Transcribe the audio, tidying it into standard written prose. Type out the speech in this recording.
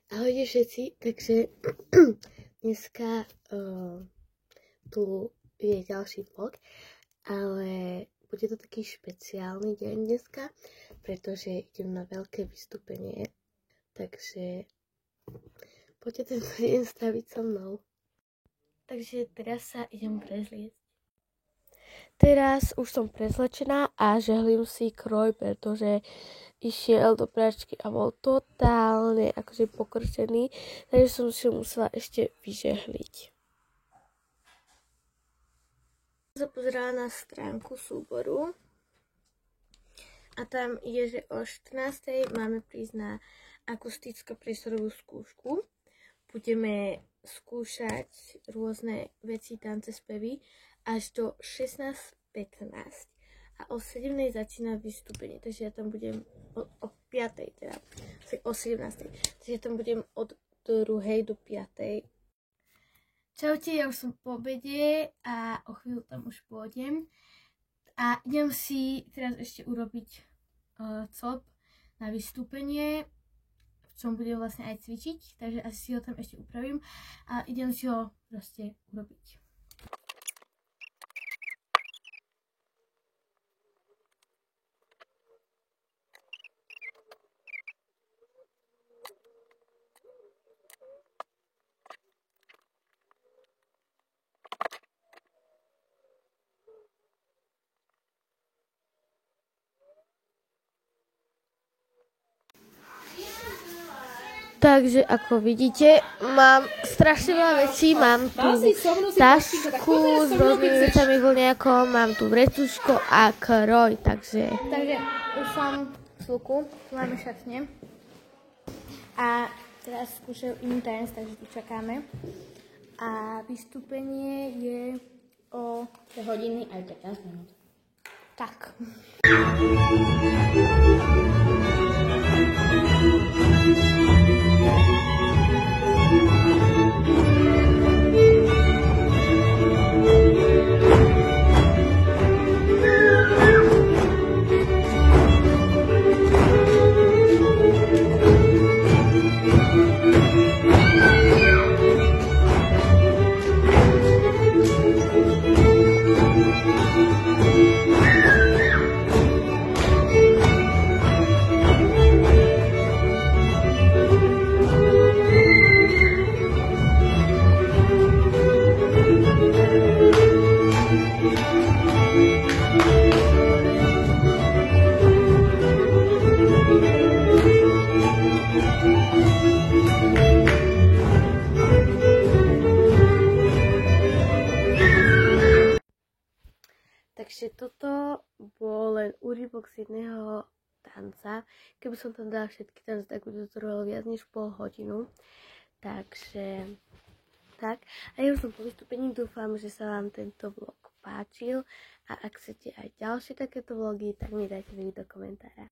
Ahojte všetci, takže dneska tu je ďalší vlog, ale bude to taký špeciálny deň dneska, pretože idem na veľké vystúpenie, takže poďte tento deň staviť so mnou. Takže teraz sa idem prezliecť. Teraz už som prezlečená a žehlím si kroj, pretože išiel do práčky a bol totálne akože pokrčený, takže som si ho musela ešte vyžehliť. Som pozerala na stránku súboru a tam je, že o 14:00 máme prísť na akusticko-priestorovú skúšku. Budeme skúšať rôzne veci, tance, spevy až do 16:15 a o 7:00 začína vystúpenie, takže ja tam budem o 5:00 teda, o 17:00, takže ja tam budem od 2:00 do 5:00. Čaute, ja už som po obede a o chvíľu tam už pôjdem a idem si teraz ešte urobiť cop na vystúpenie, v čom budem vlastne aj cvičiť, takže asi si ho tam ešte upravím a idem si ho proste urobiť. Takže ako vidíte, mám strašne veľa vecí, mám tu tašku s rôznymi vecami voľniakom, mám tu vrecuško a kroj, takže už som v sluku, tu máme šatne a teraz skúšajú iný tanec, takže tu čakáme a vystúpenie je o 2 hodiny aj 15 minút. Tak. Takže toto bol len úryvok z jedného tanca. Keby som tam dala všetky tance, tak by to trvalo viac než pol hodinu. Takže tak. A ja už som po vystúpení, dúfam, že sa vám tento vlog páčil. A ak chcete aj ďalšie takéto vlogy, tak mi dajte vedieť do komentára.